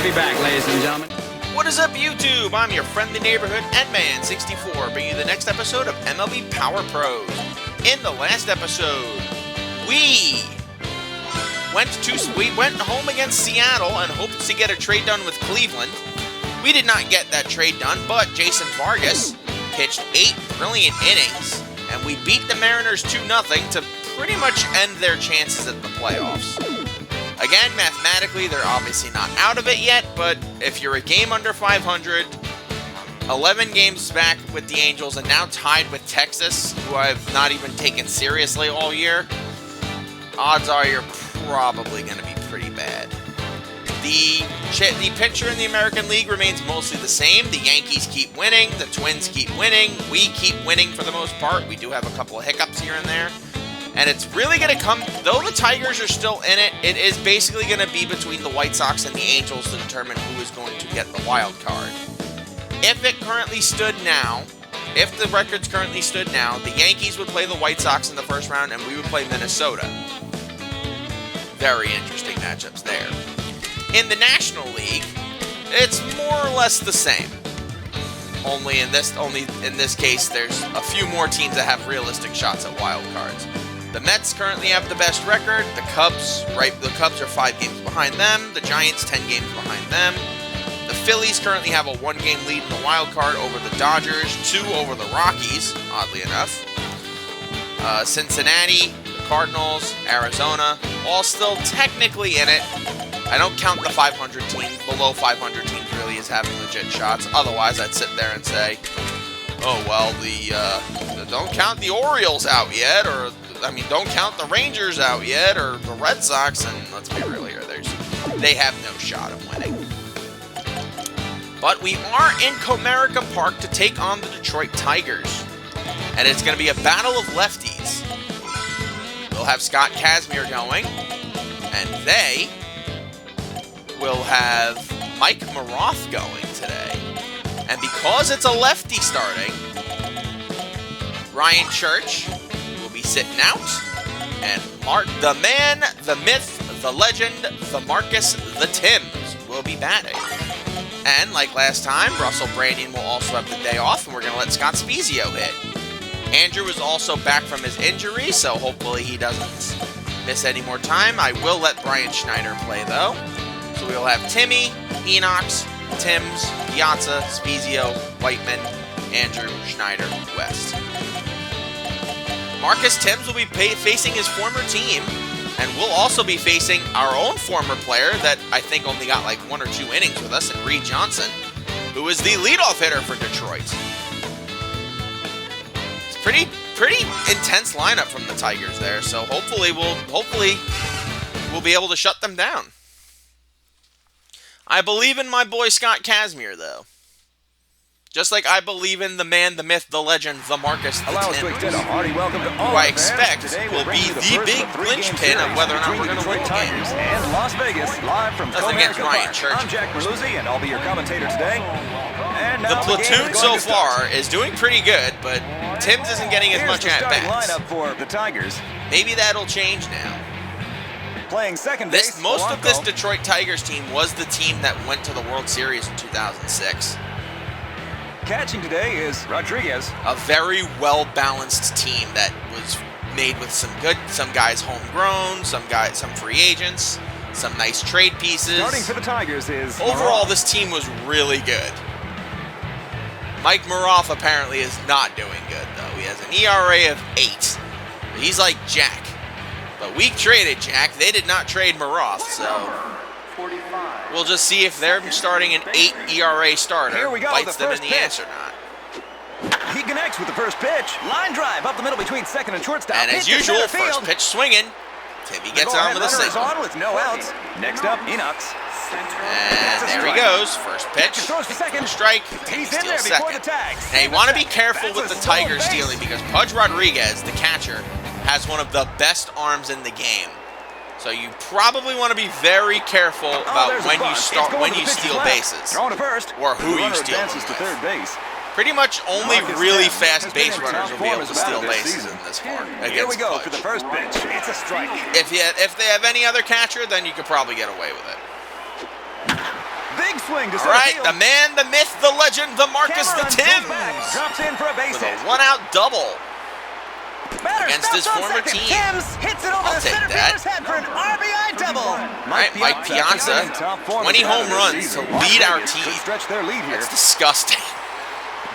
We'll be back, ladies and gentlemen. What is up, YouTube? I'm your friendly neighborhood Edman64, bringing you the next episode of MLB Power Pros. In the last episode, we went home against Seattle and hoped to get a trade done with Cleveland. We did not get that trade done, but Jason Vargas pitched 8 brilliant innings, and we beat the Mariners 2-0 to pretty much end their chances at the playoffs. Again, mathematically, they're obviously not out of it yet, but if you're a game under 500, 11 games back with the Angels, and now tied with Texas, who I've not even taken seriously all year, odds are you're probably going to be pretty bad. The picture in the American League remains mostly the same. The Yankees keep winning, the Twins keep winning, we keep winning for the most part. We do have a couple of hiccups here and there. And it's really going to come, though the Tigers are still in it, it is basically going to be between the White Sox and the Angels to determine who is going to get the wild card. If the records currently stood now, the Yankees would play the White Sox in the first round and we would play Minnesota. Very interesting matchups there. In the National League, it's more or less the same. Only in this case, there's a few more teams that have realistic shots at wild cards. The Mets currently have the best record. The Cubs are 5 games behind them. The Giants 10 games behind them. The Phillies currently have a 1-game lead in the wild card over the Dodgers, 2 over the Rockies, oddly enough. Cincinnati, the Cardinals, Arizona, all still technically in it. I don't count the 500 teams. Below 500 teams really is having legit shots. Otherwise, I'd sit there and say, oh, well, don't count the Orioles out yet, or don't count the Rangers out yet, or the Red Sox, and let's be real here, they have no shot of winning. But we are in Comerica Park to take on the Detroit Tigers, and it's going to be a battle of lefties. We'll have Scott Kazmir going, and they will have Mike Maroth going today. And because it's a lefty starting, Ryan Church will be sitting out, and the man, the myth, the legend, the Marcus, the Thames will be batting. And like last time, Russell Brandon will also have the day off, and we're going to let Scott Spezio hit. Andrew is also back from his injury, so hopefully he doesn't miss any more time. I will let Brian Schneider play, though. So we'll have Timmy, Enox, Timms, Piazza, Spezio, Whiteman, Andrew, Schneider, West. Marcus Timms will be facing his former team, and we'll also be facing our own former player that I think only got like 1 or 2 innings with us, and Reed Johnson, who is the leadoff hitter for Detroit. It's pretty intense lineup from the Tigers there, so hopefully we'll be able to shut them down. I believe in my boy Scott Kazmir, though. Just like I believe in the man, the myth, the legend, the Marcus, the Thames, who I expect will be the big linchpin of whether or not we're going to win games. And Las Vegas, live from Nothing against Ryan Church. I'm Jack Merluzzi, and I'll be your commentator today. And the platoon so far is doing pretty good, but Timms isn't getting as much at-bats. Lineup for the Tigers. Maybe that'll change now. Playing second base, most of this Detroit Tigers team was the team that went to the World Series in 2006. Catching today is Rodriguez. A very well-balanced team that was made with some guys homegrown, some free agents, some nice trade pieces. Starting for the Tigers is overall, this team was really good. Mike Maroth apparently is not doing good, though. He has an ERA of 8. He's like Jack. But we traded Jack. They did not trade Maroth, so we'll just see if they're starting an 8 ERA starter bites them in the ass or not. He connects with the first pitch. Line drive up the middle between second and shortstop. And as usual, first pitch swinging. Timmy gets on with a single. On with no outs. Next up, Enox. And there he goes. First pitch. Second strike. Timmy steals second. Now you want to be careful with the Tigers stealing because Pudge Rodriguez, the catcher, has one of the best arms in the game. So you probably want to be very careful about when you steal bases or who you steal them with. Pretty much only really fast base runners will be able to steal bases in this park against Here we go Pudge. for the first pitch. It's a strike. If they have any other catcher, then you could probably get away with it. big swing to All center right, field. the man, the myth, the legend, the Marcus, the Cameron goes back, Thames. drops in for a base With a hit. one-out double. Batter against stops his on former second. team. Thames hits it over I'll the take center that. fielder's head for an RBI double. All right, Mike Piazza, in top form 20 as well home this runs season. to lead our Vegas team. could stretch their lead here. That's disgusting.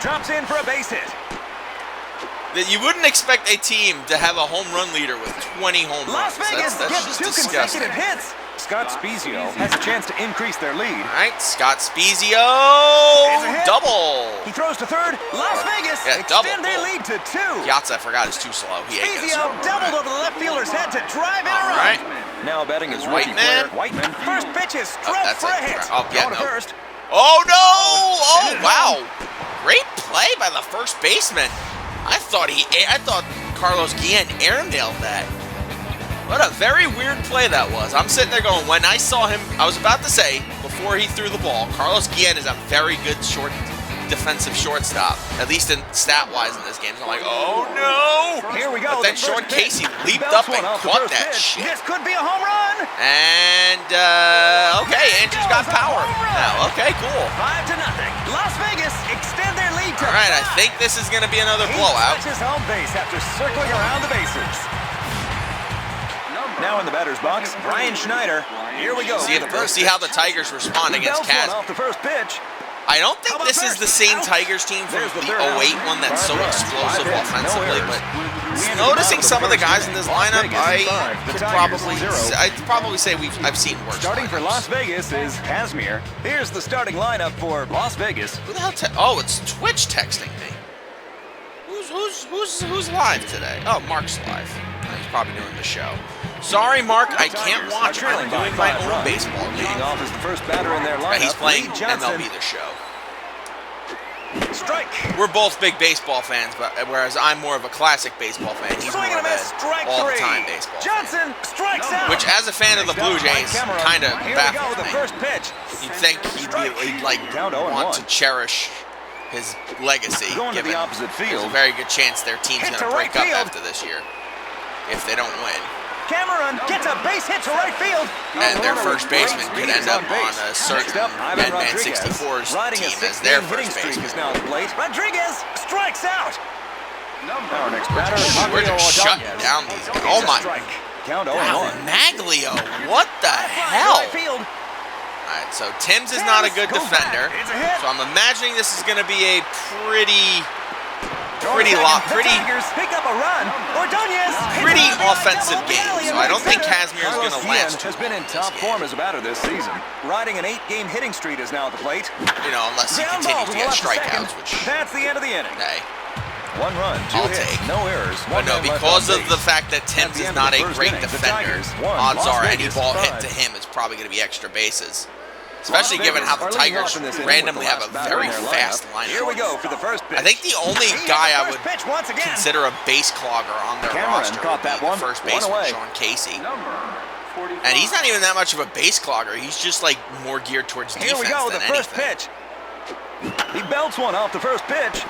Drops in for a base hit. That you wouldn't expect a team to have a home run leader with 20 home Las runs. Vegas That's gets just 2 disgusting. consecutive hits. Scott Spezio has a chance to increase their lead. All right, Scott Spezio, It's a hit. double. He throws to third. Las Vegas Yeah, extend double. their lead to 2. Piazza, I forgot, is too slow. He ain't gonna Spezio score. doubled over the left fielder's head to drive in a All run. right. Now batting is rookie Whiteman. player Whiteman. First pitch is Oh, struck that's for a a hit. oh, yeah, Going to no. first. Oh, no! Oh, wow. Great play by the first baseman. I thought Carlos Guillen air-nailed that. What a very weird play that was. I'm sitting there going, when I saw him, I was about to say, before he threw the ball, Carlos Guillen is a very good defensive shortstop, at least in stat-wise in this game. So I'm like, oh, no! Here we go. But then the Sean first pitch. Casey He leaped belts up and one off the caught first that pitch. shit. This could be a home run. And, okay, Andrew's got power now. Okay, cool. 5-0. Las Vegas extend their lead to All right, I 5. think this is going to be another He blowout. touches home base after circling around the bases. Now in the batter's box, Brian Schneider. Here we go. See how the Tigers respond against Belts one Kaz. off the first pitch. I don't think this is the same Tigers team from the 08 one that's so explosive offensively, but noticing some of the guys in this lineup, I'd probably say I've seen worse. Starting for lineups. Las Vegas is Kazmir. Here's the starting lineup for Las Vegas. Who the hell? Oh, it's Twitch texting me. Who's live today? Oh, Mark's live. He's probably doing the show. Sorry, Mark, I can't watch. I'm doing my own baseball Leading game. off as the first batter in their lineup. He's playing Lee Johnson. MLB The Show. Strike. We're both big baseball fans, but whereas I'm more of a classic baseball fan, he's more Swing of and a miss. a Strike all-the-time 3. baseball fan. Johnson strikes out. Which, as a fan of the Blue Jays, kind of Here we go. baffles The me. first pitch. You'd think he'd like Count 0-1. want to cherish his legacy, Going to given the opposite there's a field. very good chance their team's Hit going to to break right up field. after this year if they don't win. Cameron gets a base hit to right field. And their Runner first with great baseman could speed end is up on base. a certain Next up, Ivan Man Rodriguez. 64's Riding a team as 6-game their hitting first streak baseman. is now at the plate. Rodriguez strikes out. Our next batter, We're just Maglio shutting Ordonez. down these guys. It's Oh a my. strike. Count Wow, 0-1. Maglio, what the hell? All right, so Thames is not a good Goes back. defender, It's a hit. so I'm imagining this is going to be a pretty Tigers pick up a run. Ordonez hits an RBI offensive double game. alley So and I don't right think center. Kazmir is going to Carlos last Guillen too has been long in in top this form game. as a batter this season. Riding an 8-game hitting streak is now at the plate. You know, unless he Ground ball continues to the get left strikeouts, second. which, That's the end of the inning. hey. 1 run, 2 I'll hits, take. no errors. But no, one man left because on of base. the fact that At Thames the is end of not the a first great inning, the defender, Tigers won. odds Las are any Vegas ball hit 5. to him is probably going to be extra bases. Especially Las given how the Vegas are leading Tigers off in this inning randomly with the have a last batter very in their fast lineup. lineup. Here we go for the first pitch. I think the only He hit guy the I first would pitch once again. consider a base clogger on their Cameron roster caught would that be one. the first One baseman, away. Sean Casey. And he's not even that much of a base clogger. He's just like more geared towards Here defense we go, the than first anything. pitch. He belts one off the first pitch.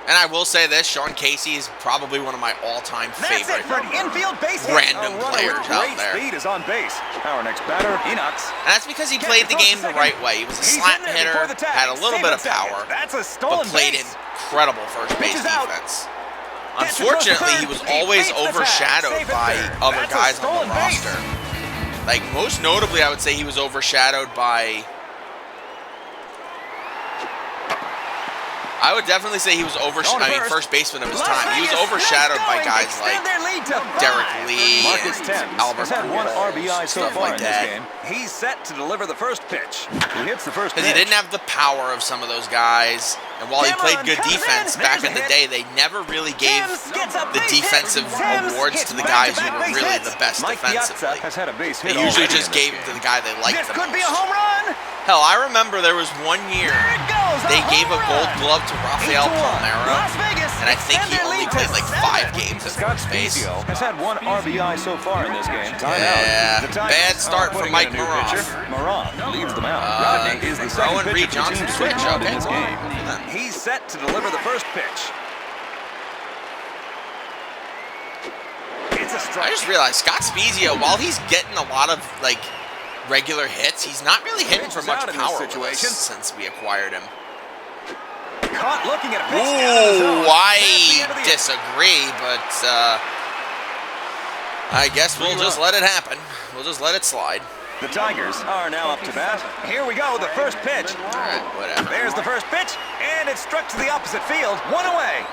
And I will say this, Sean Casey is probably one of my all-time That's favorite it for an infield base hit. random A runner players with out great there. speed is on base. Our next batter, Enox. And that's because he played the game the right way. He was a He's slap in there hitter, before the tag. had a little bit of Stevenson. power, That's a but stolen played base. incredible first base Pitches out. defense. Gets across the Unfortunately, third. he was He always beats the tag. overshadowed Safe at by third. other That's a guys on stolen the base. roster. Like, most notably, I would say he was overshadowed by... I would definitely say he was first baseman of his Las time. He was Vegas overshadowed by next going. guys like Extend their lead to 5. Derek Lee Marcus and Thames Albert has had 1 Pujols, RBI so stuff far like in that. this game. He's set to deliver the first pitch. He hits the first pitch. Because he didn't have the power of some of those guys. And while he played good defense back in the day, they never really gave the defensive awards to the guys who were really the best defensively. Has had a base hit They usually already just in this gave it to game. the guy they liked This the could be a most. home run. Hell, I remember there was one year There it goes. they gave a home gold run. glove to Rafael 8-1. Palmeiro, Las Vegas and I think extend he their only lead to played like 5 7. games at Scott first base. Spezio has had 1 RBI so far in this game. Yeah, The Tigers bad start are for putting Mike in a new Moran. pitcher. Moran leads them out. Rodney is the second Rowan pitcher Reed for Johnson Team switch. Swift Okay, in this cool. game. He's set to deliver the first pitch. It's a strike. I just realized Scott Spezio, while he's getting a lot of like regular hits. He's not really hitting for much Out in this power with situation. us since we acquired him. Caught looking at a pitch down in the zone. Ooh, I That's the end of the inning. disagree, but I guess we'll just let it happen. We'll just let it slide. The Tigers are now up to bat. Here we go, the first pitch. All right, whatever. There's the first pitch, and it struck to the opposite field. One away.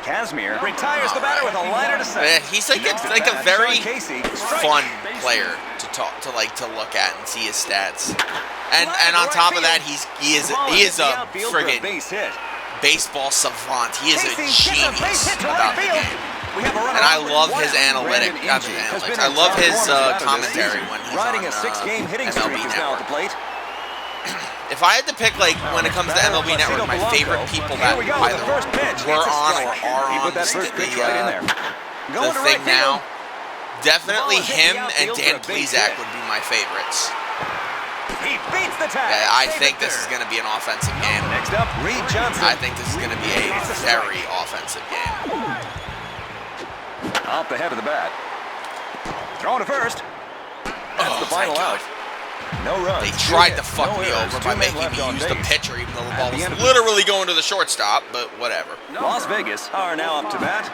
Casimir retires the batter with a liner to Yeah, second. he's like Next a at bat, very Sean Casey. Strike. fun player to look at and see his stats. And on top of that, he is a friggin' base hit. baseball savant. He is a Casey gets a base genius hit to about right the field. game. We have a runner And I on love one his out. analytics. I love his commentary when he's riding on a 6-game hitting MLB streak is now at the Network. plate. If I had to pick, like, when it comes to MLB Network, my favorite people that Here we go, either the first pitch. were It's a on or strike. are He on put that first pitch right in there. the Going to thing right field. now, definitely The ball hit him the and outfield Dan for a base Plesac hit. would be my favorites. He beats the tag. Yeah, I Save think it this is there. going to be an offensive game. Next up, Reed Johnson. I think this is going to be a very offensive game. Off the head of the bat. Throwing to first. That's the final thank out. God. No runs. They two tried to hits, fuck no me errors, over two by men making left me on use the base. pitcher, even though the At ball the was end of the- literally going to the shortstop, but whatever. Las Vegas are now up to bat.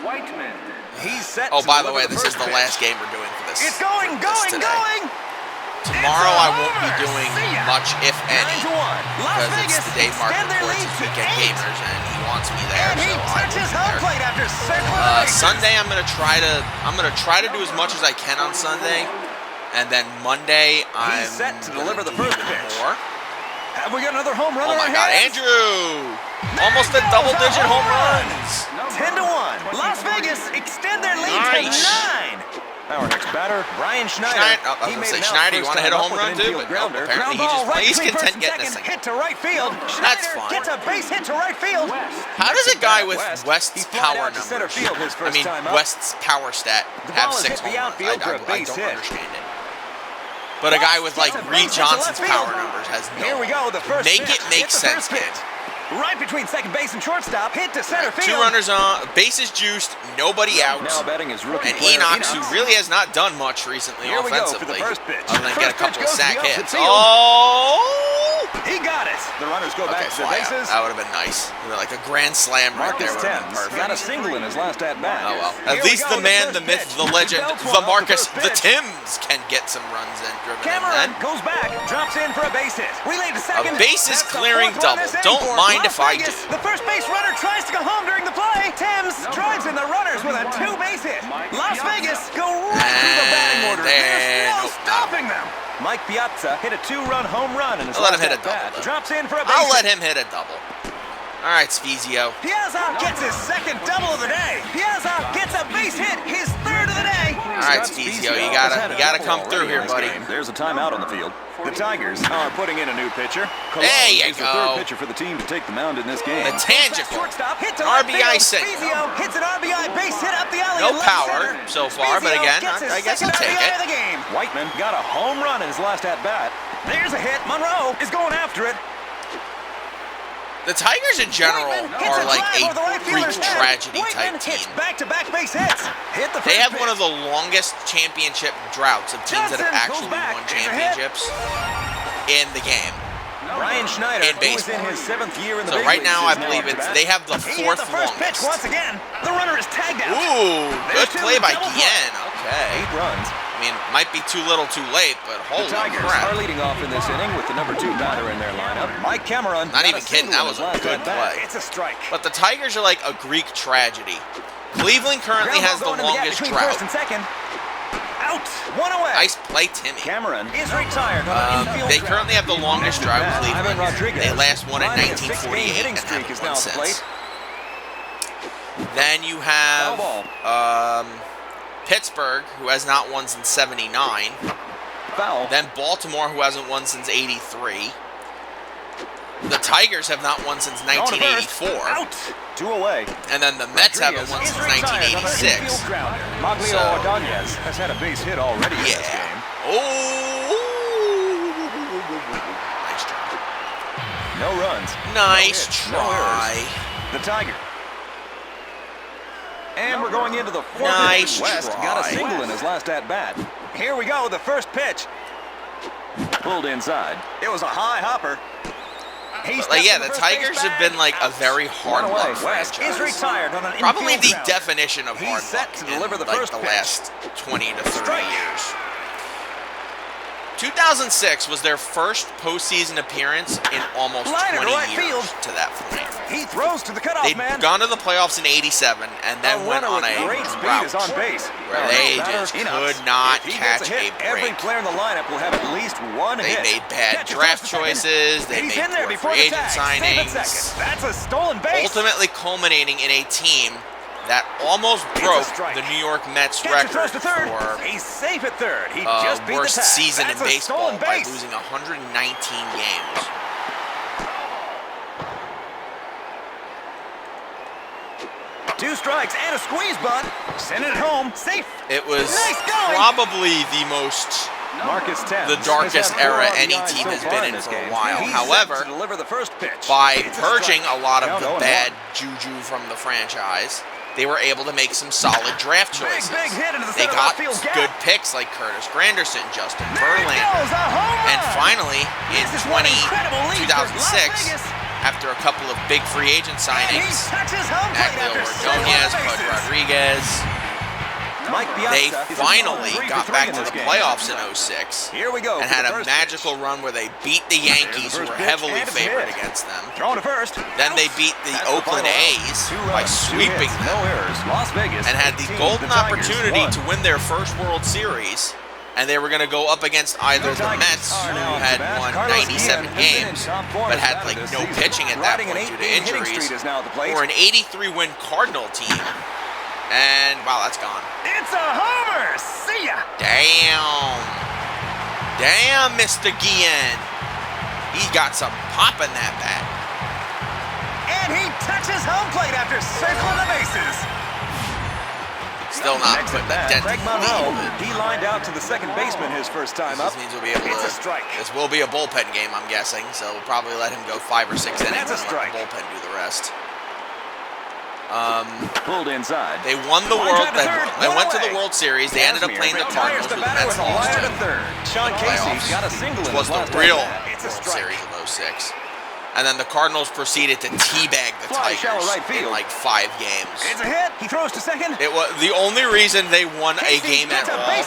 Whiteman. He's set. Oh, to by the deliver way, this is first the pitch. last game we're doing for this. It's going, for this going, today. going. Tomorrow I won't be It's doing over. See ya. much, if any, 9-1. Las because Vegas it's the day Mark extend their reports lead his to weekend 8. gamers, and he wants me there, And he so I will touches be home there. plate after circling bases. Sunday I'm gonna try to do as much as I can on Sunday, and then Monday I'm set to gonna deliver the do first even pitch. more. Have we got another home run Oh on my our God, hands? Andrew! Almost a double-digit home runs. 10-1. Las Vegas extend their lead Nice. to 9. Our next batter, Brian Schneider. I was He gonna made say, an out Schneider, you first wanna hit a time home up with run an too? infield But nope, grounder. apparently Ground ball right he's between first content and getting this second. thing. Hit to right field. That's Schneider fine. gets a base hit to right field. How does a guy with West. West's He's flying power out to center numbers, field his I first mean, time up. West's power stat, The have ball has 6 hit the home runs? outfield for a I base don't hit. understand it. But a guy with like Gets a Reed base hit to Johnson's left field. power numbers has no. Here we go, the first Make pitch. it make Hit the sense, first pitch. kid. Right between second base and shortstop. Hit to center field. 2 runners on, bases juiced, nobody out. Now batting is rookie And player Enox, who really has not done much recently Here we go for the offensively, first pitch. other than get a First couple pitch of goes to sack the opposite hits. field. Oh! He got it. The runners go Okay, back to their fly out. bases. That would have been nice. Like a grand slam right there. Marcus Would have been Thames got a perfect. single in his last at bat. Oh well. Here At we least go, the man, first the myth, pitch. the legend, Belts the one off the Marcus, first the pitch. Tims can get some runs in driven in Cameron then. goes back, drops in for a base hit. Relayed to second. bases That's the clearing fourth run double. this inning Don't for mind Las if I Vegas. do. The first base runner tries to go home during the play. Thames drives in the runners with a 2-base hit. Las Vegas go right through the batting order. There's no stopping them. Mike Piazza hit a 2-run home run in his I'll let last him hit a at-bat. double, though. Drops in for a base I'll let hit. him hit a double. All right, Sfizio. Piazza gets his second double of the day. Piazza gets a base hit, his third of the day. All right, Sfizio, you gotta come through here, buddy. There's a timeout on the field. The Tigers are putting in a new pitcher. There you is the go. third pitcher for the team to take the mound in this game. The tangible. Shortstop, hit to An left RBI field. single. Sfizio hits an RBI base hit up the alley. No in left power center. so far, but Sfizio again, gets his I guess I'll second take RBI it. of the game. Whiteman got a home run in his last at bat. There's a hit. Monroe is going after it. The Tigers in general are like a Greek tragedy type team. Back-to-back base hits. Hit the They first have one of the longest championship droughts of teams that have Johnson actually goes back. won There's a hit. championships in the game. Brian Schneider, In who is in baseball. his 7th year in the So big right leagues, now, I is believe up to bat. they have the He hit fourth the first pitch longest. once again. The runner is tagged out. Ooh, good There's two, play by double play. Guillen. Okay. 8 runs. I mean, might be too little, too late, but The holy Tigers crap! are leading off in this inning with the number 2 batter in their lineup. Mike Cameron. Not got even a kidding, that single in was his a last good at-bat. play. It's a strike. But the Tigers are like a Greek tragedy. Cleveland currently has Ground the ball going in the gap longest between drought. first and second. Out. One away. Nice play, Timmy. Cameron is retired on an infield They ground. currently have the longest drought, Ivan Cleveland. Rodriguez, They last won in riding a 6-game 1948 hitting and streak, haven't is won now at the since. plate. Then you have Foul ball. Pittsburgh, who has not won since '79. Foul. Then Baltimore, who hasn't won since '83. The Tigers have not won since On to first. 1984. Out. 2 away. And then the Mets haven't won Rodriguez since is retired on an 1986. infield grounder. Maglio So- Ordonez has had a base hit already in this Yeah. game. Oh. Nice try. No runs. Nice no hits, no try. errors. The Tiger. And we're going into the 4th Nice inning. West got a try. single in his last at-bat. Here we go, the first pitch. Pulled inside. It was a high hopper. But yeah, the Tigers have been like a very hard luck franchise. Is retired on an Probably the infield definition of hard luck in like the last 20 to 30 years. 2006 was their first postseason appearance in almost 20 years to that point. He throws to the cutoff man. They'd gone to the playoffs in '87 and then went on a rout where they just could not catch a break. Every player in the lineup will have at least one hit. They made bad draft choices. They made poor free agent signings. That's a stolen base. Ultimately culminating in a team that almost broke the New York Mets record for he's safe at third. He just beat worst season in baseball by losing 119 games. Two strikes and a squeeze bunt. Send it home. Safe. It was probably the most the darkest era any team has been in for a while. However, by purging a lot of the bad juju from the franchise, they were able to make some solid draft choices. They got good picks like Curtis Granderson, Justin Verlander. And finally, in 2006, after a couple of big free agent signings, Aguilar Ordonez, Bud Rodriguez, they finally got back to the playoffs in '06 and had a magical run where they beat the Yankees, who were heavily favored against them. Then they beat the Oakland A's by sweeping them and had the golden opportunity to win their first World Series. And they were going to go up against either the Mets, who had won 97 games, but had like no pitching at that point due to injuries, or an 83-win Cardinal team. And, wow, that's gone. It's a homer! See ya! Damn. Damn, Mr. Guillen. He got some pop in that bat. And he touches home plate after circling the bases. Still not putting a dent in the lead. He lined out to the second baseman his first time up. This means we'll be able to. This will be a bullpen game, I'm guessing, so we'll probably let him go 5 or 6 innings and let the bullpen do the rest. Pulled inside. They won the World. They went to the World Series. They ended up playing the Cardinals, who the Mets lost to. Sean Casey got a single. Which was the real World Series of '06. And then the Cardinals proceeded to teabag the Tigers in like 5 games. It's a hit. He throws to second. It was the only reason they won a game at all in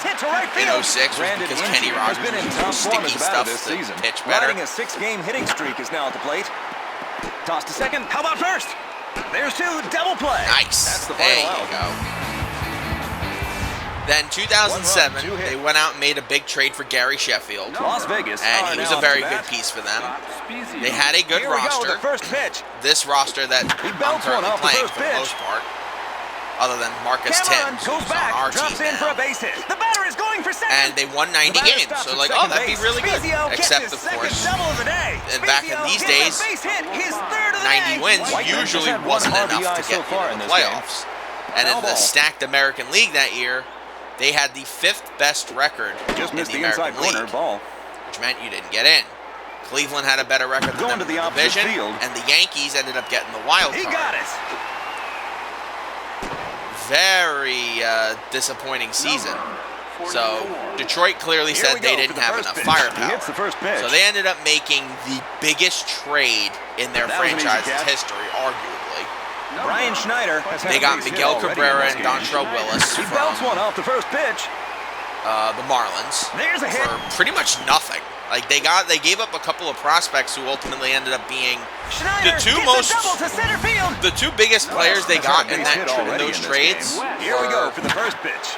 '06 was because Kenny Rogers was using sticky stuff to pitch better. Riding a 6-game hitting streak is now at the plate. Toss to second. How about first? There's 2, double play. Nice. That's the there final you go. Then 2007, they went out and made a big trade for Gary Sheffield. Las Vegas. And he was a very good piece for them. They had a good roster. First pitch. This roster that I'm currently playing for the most part, other than Marcus Thames, who's on our team now. The batter is going for second. And they won 90 games, so like, oh, that'd be really good. Except, of course, and back in these days, 90 wins usually wasn't enough to get into the playoffs. And in the stacked American League that year, they had the 5th best record in the American League, which meant you didn't get in. Cleveland had a better record than them in the division, and the Yankees ended up getting the wild card. He got it. Very disappointing season. So Detroit clearly said they didn't have enough firepower. So they ended up making the biggest trade in their franchise's history, arguably. Brian Schneider. They got Miguel Cabrera and Dontrell Willis from one off the first pitch. The Marlins for pretty much nothing. Like they gave up a couple of prospects who ultimately ended up being the two biggest players they got in those trades. Here we go for the first pitch.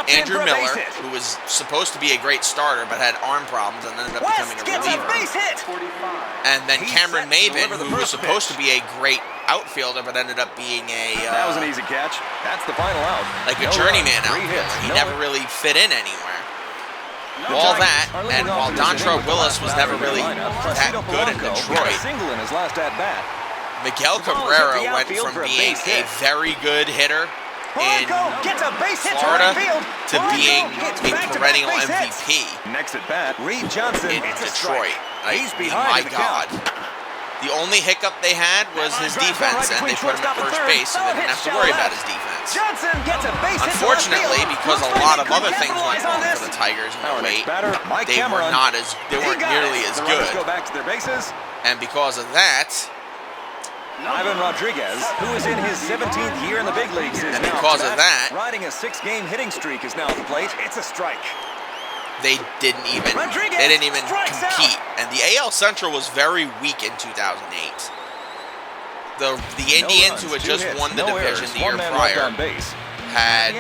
Andrew Miller, who was supposed to be a great starter but had arm problems and ended up becoming a reliever. And then Cameron Maben, who was supposed to be a great outfielder but ended up being that was an easy catch. That's the final out. Like a journeyman outfielder. He never really fit in anywhere. All that, and while Dontrell Willis was never really that good in Detroit, Miguel Cabrera went from being a very good hitter in Florida to being a perennial MVP in Detroit. My God. The only hiccup they had was his defense, and they put him at first base, so they didn't have to worry about his defense. Johnson gets a base hit. Unfortunately, because a lot of other things went wrong for the Tigers in the late, they weren't nearly as good. Go back to their bases. And because of that, Ivan Rodriguez, who is in his 17th year in the big leagues, is riding a 6-game hitting streak, is now at the plate. It's a strike. They didn't even compete. And the AL Central was very weak in 2008. The Indians, who had just won the division the year prior, had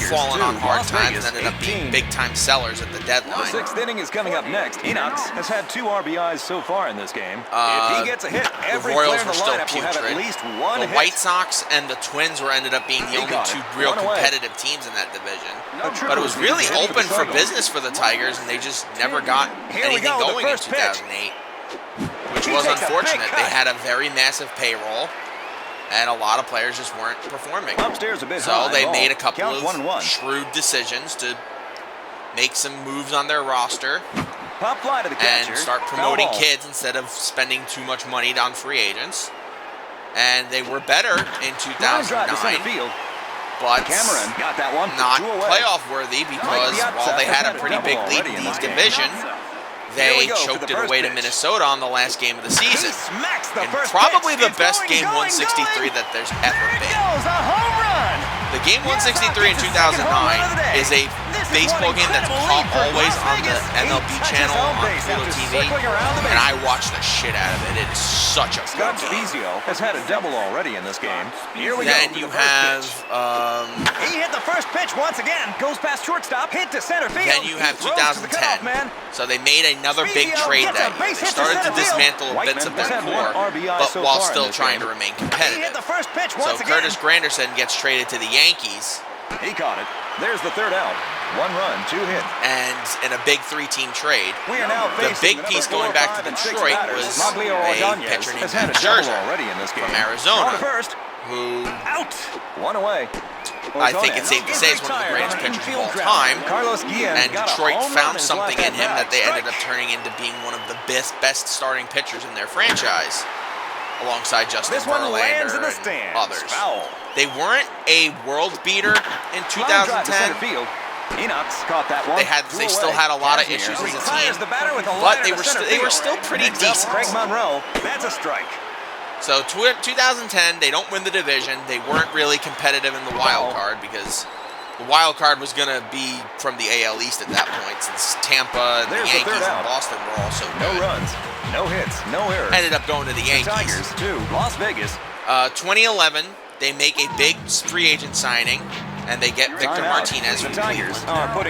fallen on hard times and ended up being big-time sellers at the deadline. The 6th inning is coming up next. Enox has had 2 RBIs so far in this game. If he gets a hit, every player in the lineup will have at least one hit. The White Sox and the Twins ended up being the only 2 real competitive teams in that division. But it was really open for business for the Tigers, and they just never got anything going in 2008, which was unfortunate. They had a very massive payroll, and a lot of players just weren't performing. So they made a couple of shrewd decisions to make some moves on their roster and start promoting kids instead of spending too much money on free agents. And they were better in 2009, but not playoff worthy, because while they had a pretty big lead in East Division, they choked it away to Minnesota on the last game of the season. And probably the best game 163 that there's ever been. The game 163 in 2009 is a baseball game that's always on the MLB channel on Pluto TV, and I watch the shit out of it. It is such a good game. has had a double already in this game. Then you have he hit the first pitch once again. Goes past shortstop, hit to center field. Then you have 2010. So they made another big trade that year. They started to dismantle bits of their core, but while still trying to remain competitive. So Curtis Granderson gets traded to the Yankees. He caught it. There's the 3rd out. 1 run, 2 hit. And in a big 3-team trade, the big piece going back to Detroit was a pitcher named Matt Scherzer from Arizona, who out. 1 away. I think it's safe to say is one of the greatest pitchers of all time. And Detroit found something in him that they ended up turning into being one of the best starting pitchers in their franchise, still Justin Verlander and others. They weren't a world beater in 2010. They still had a lot of issues as a team, but they were still pretty decent. That's a strike. So 2010, they don't win the division. They weren't really competitive in the wild card, because the wild card was going to be from the AL East at that point, since Tampa and the Yankees and Boston were all so good. No runs, no hits, no errors. Ended up going to the Yankees. Tigers to Las Vegas. 2011, they make a big free agent signing, and they get Victor Martinez from Cleveland.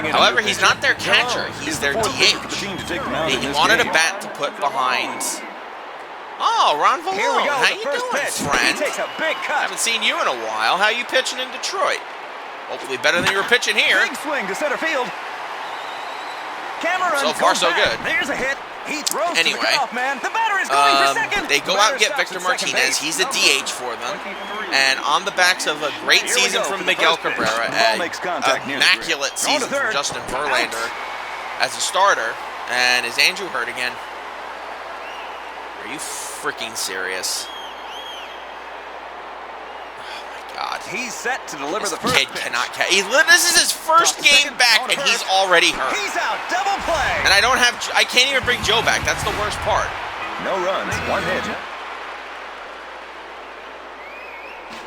However, he's not their catcher. He's their DH. He wanted a bat to put behind... Oh, Ron Valone. How you doing, friend? Haven't seen you in a while. How you pitching in Detroit? Hopefully better than you were pitching here. Big swing to center field. So far, so good. There's a hit. He throws anyway, to the cutoff man. The batter is going for second. They go out and get Victor Martinez. He's the DH for them. And on the backs of a great season from Miguel Cabrera, an immaculate season from Justin Verlander as a starter. And is Andrew hurt again? Are you freaking serious? Oh my God! He's set to deliver the first pitch. Cannot catch. This is his first game back, and he's already hurt. He's out. Double play. And I can't even bring Joe back. That's the worst part. No runs, 1 hit.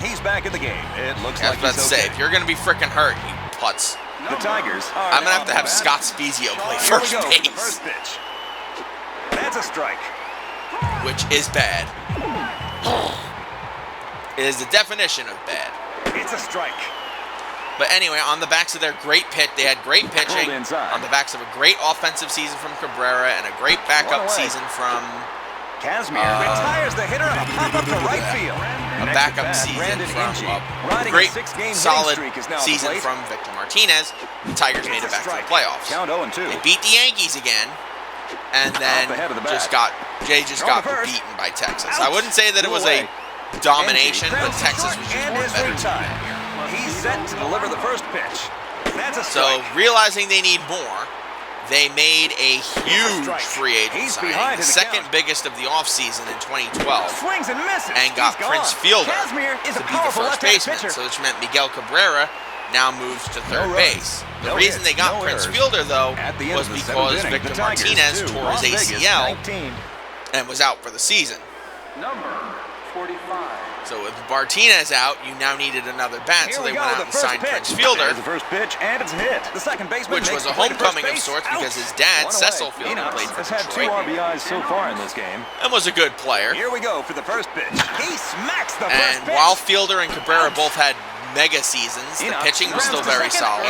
He's back in the game. It looks like he's okay. I was about to say, if you're gonna be freaking hurt, you putz. The Tigers. I'm gonna have Scott Spezio play first base. First pitch. That's a strike. Which is bad. It is the definition of bad. It's a strike. But anyway, on the backs of their great pitch, they had great pitching. On the backs of a great offensive season from Cabrera and a great backup season from Casimir retires the hitter on a pop-up to right field. A backup season from a great, solid season from Victor Martinez. The Tigers made it back to the playoffs. They beat the Yankees again. And then just got beaten by Texas. I wouldn't say that it was a domination, but Texas was just one better team that year. He's set to deliver the first pitch. That's a strike. So realizing they need more, they made a huge free agent signing, the second biggest of the offseason in 2012, Swings and misses. and got Prince Fielder to be the first baseman, pitcher. so which meant Miguel Cabrera now moves to third base. The reason they got Prince Fielder, though, was because Victor Martinez tore his ACL and was out for the season. Number 45. So with Martinez out, you now needed another bat, so they went out and signed Prince Fielder, The first pitch, and it's hit. The second baseman which was a homecoming of sorts because his dad, Cecil Fielder, played for has had 2 Detroit RBIs so far in this game. and was a good player. Here we go for the first pitch. He smacks the first And pitch. while Fielder and Cabrera both had mega seasons, the pitching was still very solid.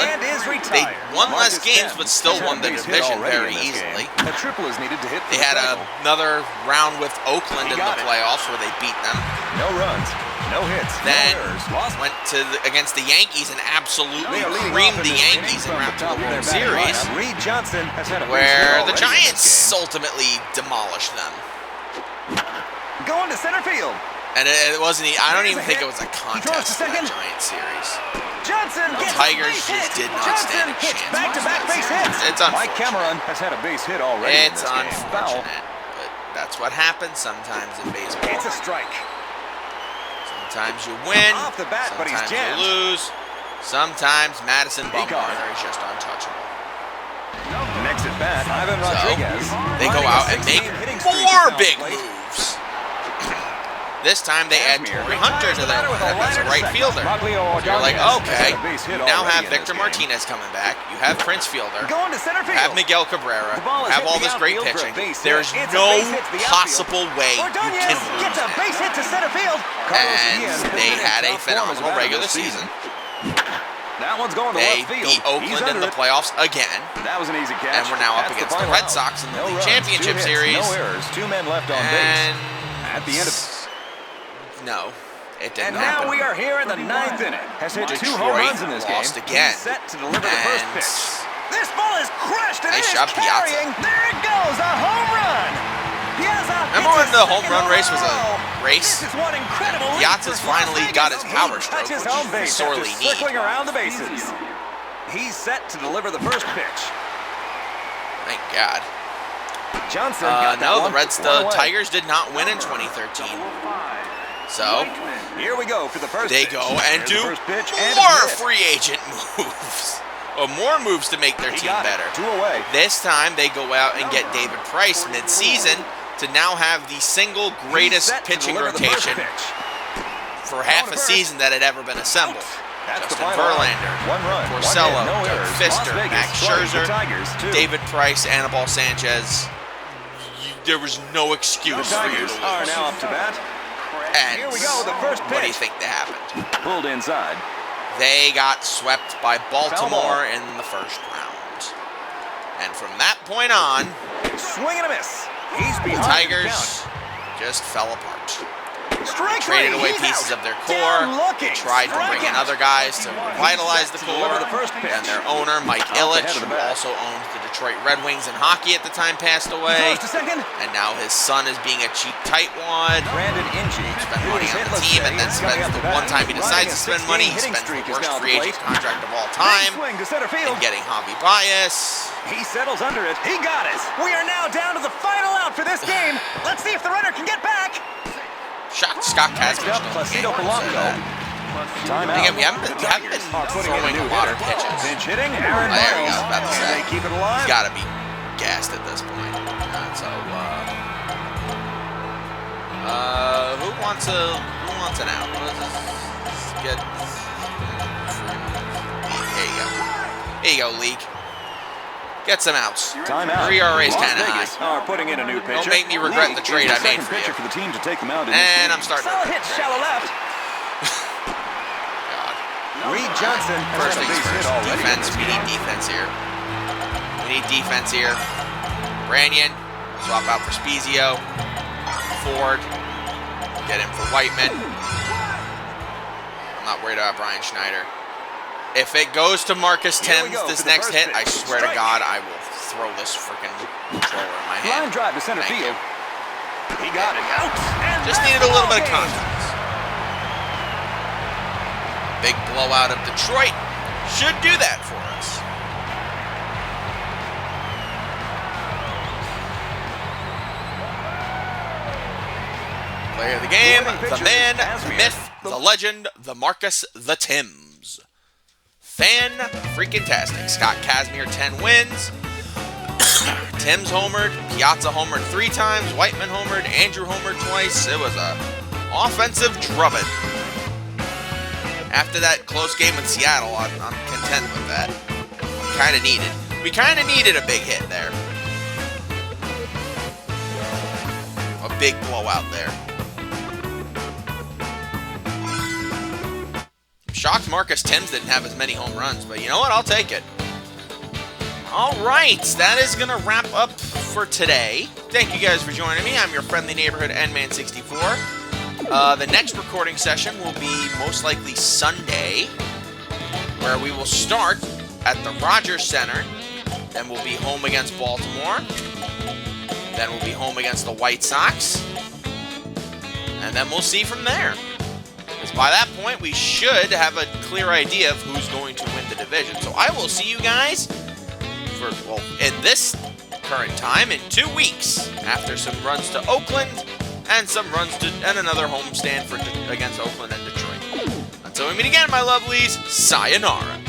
They won less games, but still won the division very easily. A triple is needed to hit. They had another round with Oakland in the playoffs where they beat them. No runs, no hits, Then no errors. went to against the Yankees and absolutely creamed the Yankees and round to the World Series, Reed Johnson has had a where the Giants ultimately demolished them. Going to center field. And it wasn't. I don't even think it was a contest in that Giants series. Johnson The gets Tigers a base just hit. did not Johnson stand a hits chance. back-to-back base hits. It's Mike unfortunate. Cameron has had a base hit already It's in this game. Foul. unfortunate, but that's what happens sometimes in baseball. It's a strike. Sometimes you win, Off the bat, but he's sometimes you jammed. lose. Sometimes Madison He caught Bumgarner it. is just untouchable. Next at bat, Ivan So Rodriguez. they go Running out a and make 6-game hitting streak more at big Plate. moves. This time they add Casimir Torrey Hunter to their lineup as a right fielder. So you're like, okay, you now have Victor Martinez coming back. You have Prince Fielder. Going to center field. Have Miguel Cabrera. The ball is Have hit all to the this great outfield for a pitching. base hit. There's It's a no base hit to the outfield. possible way you Ordonez can lose gets a base that. hit to center field. And they had a phenomenal regular season. That one's going to They left field. beat Oakland in the playoffs again. That was an easy catch. And we're now up That's against the final Red out. Sox in the No league runs, championship 2 hits, series. No errors. 2 men left on And base. At the end of no, it didn't And happen. now we are here in the 9th inning. Has hit 2 home Detroit runs in this game. lost again. He's set to deliver the first And pitch. This ball is crushed and Nice it is job, Piazza. carrying. There it goes, a home run. Piazza Remember when hits the his home second run race was a row. race? This is one incredible leap Piazza's for Las finally Vegas. got his power He stroke, touches which home we base sorely after need. circling around the bases. He's set to deliver the first pitch. Thank God. Johnson got that No, one. the Tigers did not win in 2013. So Here we go for the first they pitch. go and Here's do the first pitch, and more it's hit. free agent moves. Or more moves to make their He team got it. better. 2 away. This time they go out and get David Price mid-season to now have the single He's greatest set to pitching deliver the first rotation pitch. for half a season that had ever been assembled. That's the Justin final out. Verlander, 1 run, 1 Porcello, hit, no Doug errors. Fister, Las Vegas Max strikes the Scherzer, Tigers, 2. David Price, Anibal Sanchez. There was no excuse The for you Tigers to are lose. now up to bat. And Here we go, the first what do you pitch. think that happened? Pulled inside. They got swept by Foul Baltimore in the first round. And from that point on, Swing and a miss. He's the behind Tigers just fell apart. Strike Traded three. away He's pieces out. of their core. Down looking. They tried to bring in Strikeout. other guys to revitalize the To core. deliver the first pitch. And their owner, Mike Off the Ilitch, head of the who bat. also owned the Detroit Red Wings in hockey at the time, passed away. Throws to second. And now his son is being a cheap tightwad. Brandon Inge Spend money on the team, and then spends the one time he decides to spend money, he spends the worst free agent contract of all time. Swing to center field. And getting Javi Baez. He settles under it. He got it. We are now down to the final out for this game. Let's see if the runner can get back. Shocked Scott Kazmir Next up, Placido Polanco. Timeout. Again, we haven't been throwing a lot of pitches. Pinch hitting, Aaron Oh, there we Miles. go, about to And say. they keep it alive. He's got to be gassed at this point. Who wants an out? Let's get. There you go. There you go, League. Get some outs. Timeout. 3 RA's Las kind of Vegas high. are putting in a new pitcher. Don't make me regret the trade I made Second for pitcher you. for the team to take them out in this And game. I'm starting Solid to hit, regret shallow it. left. God. Reed Johnson has First had a things base hit first. already in Defense. this We game. need defense here. We need defense here. Branyan. Swap out for Spezio. Ford. Get him for Whiteman. I'm not worried about Brian Schneider. If it goes to Marcus Here we Thames go this for the next first hit, pitch. I swear to Strike. God, I will throw this freaking controller in my Line hand. drive to center Thank field. you. He got it. Out. And Just that's needed a little ball bit of game. context. Big blowout of Detroit should do that for us. Player of the game, the man, the myth, the legend, the Marcus, the Thames. Fan-freaking-tastic. Scott Kazmir, 10 wins. Thames homered, Piazza homered 3 times, Whiteman homered, Andrew homered twice. It was a offensive drubbing. After that close game in Seattle, I'm content with that. We kind of needed a big hit there. A big blowout there. I'm shocked Marcus Thames didn't have as many home runs, but you know what? I'll take it. All right, that is going to wrap up for today. Thank you guys for joining me. I'm your friendly neighborhood Nman64. The next recording session will be most likely Sunday, where we will start at the Rogers Center. Then we'll be home against Baltimore. Then we'll be home against the White Sox. And then we'll see from there. Because by that point, we should have a clear idea of who's going to win the division. So I will see you guys in this current time in 2 weeks, after some runs to Oakland and some runs and another homestand against Oakland and Detroit. Until we meet again, my lovelies, sayonara.